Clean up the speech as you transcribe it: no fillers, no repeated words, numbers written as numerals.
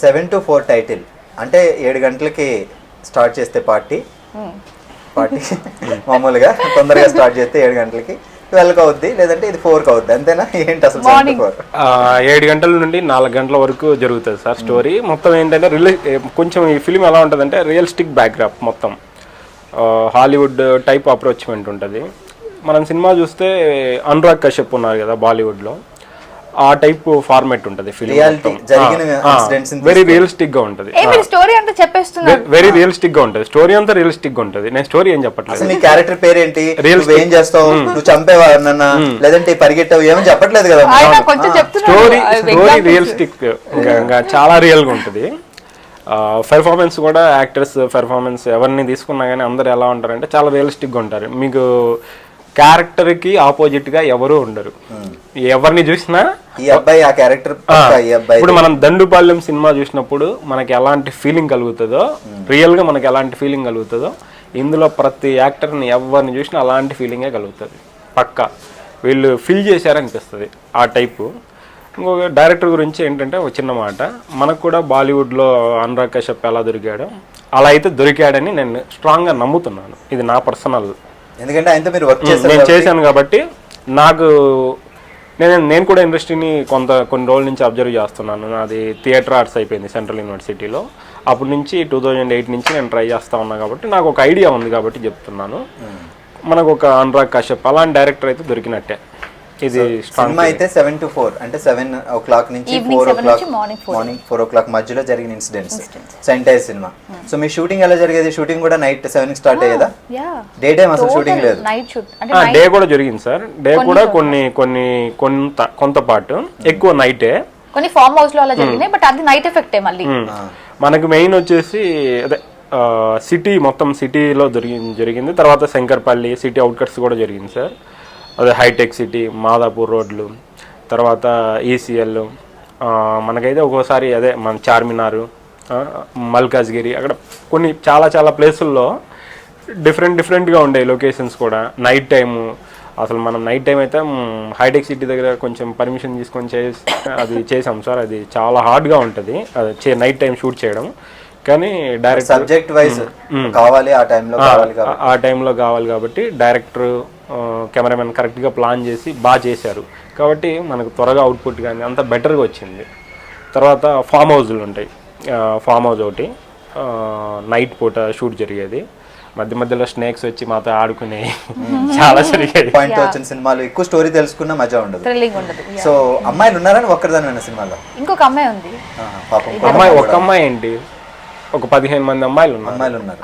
7 to 4 title అంటే 7 గంటలకి start చేస్తే పార్టీ మామూలుగా తొందరగా స్టార్ట్ చేస్తే 7 గంటలకి 12 అవుద్ది, లేదంటే ఇది 4 అవుద్ది, అంతేనా? ఏంటి అసలు 7 గంటల నుండి 4 గంటల వరకు జరుగుతుంది సార్ స్టోరీ. మొత్తం ఏంటంటే కొంచెం ఈ ఫిలిం ఎలా ఉంటుందంటే రియలిస్టిక్ బ్యాక్గ్రాప్, మొత్తం హాలీవుడ్ టైప్ అప్రోచ్మెంట్ ఉంటుంది. మనం సినిమా చూస్తే అనురాగ్ కశ్యప్ ఉన్నారు కదా బాలీవుడ్లో, ఆ టైప్ ఫార్మాట్ ఉంటుంది ఫిలిం. వెరీ రియలిస్టిక్ గా ఉంటుంది, స్టోరీ అంతా చెప్పేస్తున్నా, వెరీ రియలిస్టిక్ గా ఉంటుంది. స్టోరీ అంతా రియలిస్టిక్ గా ఉంటుంది. నేను స్టోరీ ఏం చెప్పట్లేదు. నీ క్యారెక్టర్ పేరేంటి, ఏం చేస్తావు, నువ్వు చంపేవా నన్న, లేదంటే పరిగెట్టావు, ఏమని చెప్పట్లేదు కదా. స్టోరీ రియలిస్టిక్ గా చాలా రియల్ గా ఉంటుంది. పెర్ఫార్మెన్స్ కూడా, యాక్టర్స్ పెర్ఫార్మెన్స్ ఎవరిని తీసుకున్నా కానీ అందరు ఎలా ఉంటారంటే చాలా రియలిస్టిక్ గా ఉంటారు. మీకు క్యారెక్టర్ కి ఆపోజిట్ గా ఎవరు ఉండరు. ఎవరిని చూసినా ఈ అబ్బాయి ఆ క్యారెక్టర్. ఇప్పుడు మనం దండుపాలెం సినిమా చూసినప్పుడు మనకి ఎలాంటి ఫీలింగ్ కలుగుతుందో, రియల్ గా మనకి ఎలాంటి ఫీలింగ్ కలుగుతుందో, ఇందులో ప్రతి యాక్టర్ని ఎవరిని చూసినా అలాంటి ఫీలింగే కలుగుతుంది. పక్కా వీళ్ళు ఫీల్ చేశారనిపిస్తుంది ఆ టైపు. ఇంకొక డైరెక్టర్ గురించి ఏంటంటే ఒక చిన్న మాట, మనకు కూడా బాలీవుడ్లో అనురాగ్ కశ్యప్ ఎలా దొరికాడో అలా అయితే దొరికాడని నేను స్ట్రాంగ్గా నమ్ముతున్నాను. ఇది నా పర్సనల్, ఎందుకంటే ఆయనతో మీరు వర్క్ నేను చేశాను కాబట్టి. నాకు నేను కూడా ఇండస్ట్రీని కొన్ని రోజుల నుంచి అబ్జర్వ్ చేస్తున్నాను. నాది థియేటర్ ఆర్ట్స్ అయిపోయింది సెంట్రల్ యూనివర్సిటీలో. అప్పటి నుంచి 2008 నుంచి నేను ట్రై చేస్తూ ఉన్నా కాబట్టి నాకు ఒక ఐడియా ఉంది కాబట్టి చెప్తున్నాను. మనకు ఒక అనురాగ్ కశ్యప్ అలాంటి డైరెక్టర్ అయితే దొరికినట్టే. ఇది సినిమా అయితే 7 to 4 అంటే 7 o'clock నుంచి 4 o'clock మార్నింగ్ 4 o'clock మధ్యలో జరిగిన ఇన్సిడెంట్స్ ఎంటైర్ సినిమా. సో మీ షూటింగ్ ఎలా జరిగేది? షూటింగ్ కూడా నైట్ 7 కి స్టార్ట్ అయ్యేదా? డే టైం అసలు షూటింగ్ లేదు? డే కూడా జరిగింది సార్. డే కూడా కొంత పార్ట్, ఎక్కువ నైటే. కొన్ని ఫార్మ్ హౌస్ లో అలా జరిగినాయి, బట్ అది నైట్ ఎఫెక్టే. మళ్ళీ మనకు మెయిన్ వచ్చేసి అదే సిటీ, మొత్తం సిటీలో జరిగింది. తర్వాత శంకర్పల్లి సిటీ అవుట్కట్స్ కూడా జరిగింది సార్. అదే హైటెక్ సిటీ, మాదాపూర్ రోడ్లు, తర్వాత ఈసీఎల్, మనకైతే ఒక్కోసారి అదే మన చార్మినార్, మల్కాజ్గిరి, అక్కడ కొన్ని చాలా ప్లేసుల్లో డిఫరెంట్గా ఉండే లొకేషన్స్ కూడా. నైట్ టైము అసలు మనం నైట్ టైం అయితే హైటెక్ సిటీ దగ్గర కొంచెం పర్మిషన్ తీసుకొని అది చేసాం సార్. అది చాలా హార్డ్గా ఉంటుంది అది నైట్ టైం షూట్ చేయడం. కానీ డైరెక్ట్ సబ్జెక్ట్ వైజ్ కావాలి, ఆ టైంలో కావాలి కాబట్టి డైరెక్టర్, కెమెరామెన్ కరెక్ట్గా ప్లాన్ చేసి బాగా చేశారు కాబట్టి మనకు త్వరగా అవుట్పుట్ కానీ అంత బెటర్గా వచ్చింది. తర్వాత ఫామ్ హౌస్లు ఉంటాయి. ఫామ్ హౌస్ ఒకటి నైట్ పూట షూట్ జరిగేది. మధ్యలో స్నేక్స్ వచ్చి మాతో ఆడుకునే చాలా జరిగేది. పాయింట్ వచ్చిన సినిమాలు ఎక్కువ స్టోరీ తెలుసుకున్న మజా ఉండదు. సో అమ్మాయిలు ఉన్నారని ఒక్కరిదాని సినిమాలో? ఇంకొక అమ్మాయి ఉంది. ఒక అమ్మాయి ఏంటి, ఒక 15 మంది అమ్మాయిలు ఉన్నారు.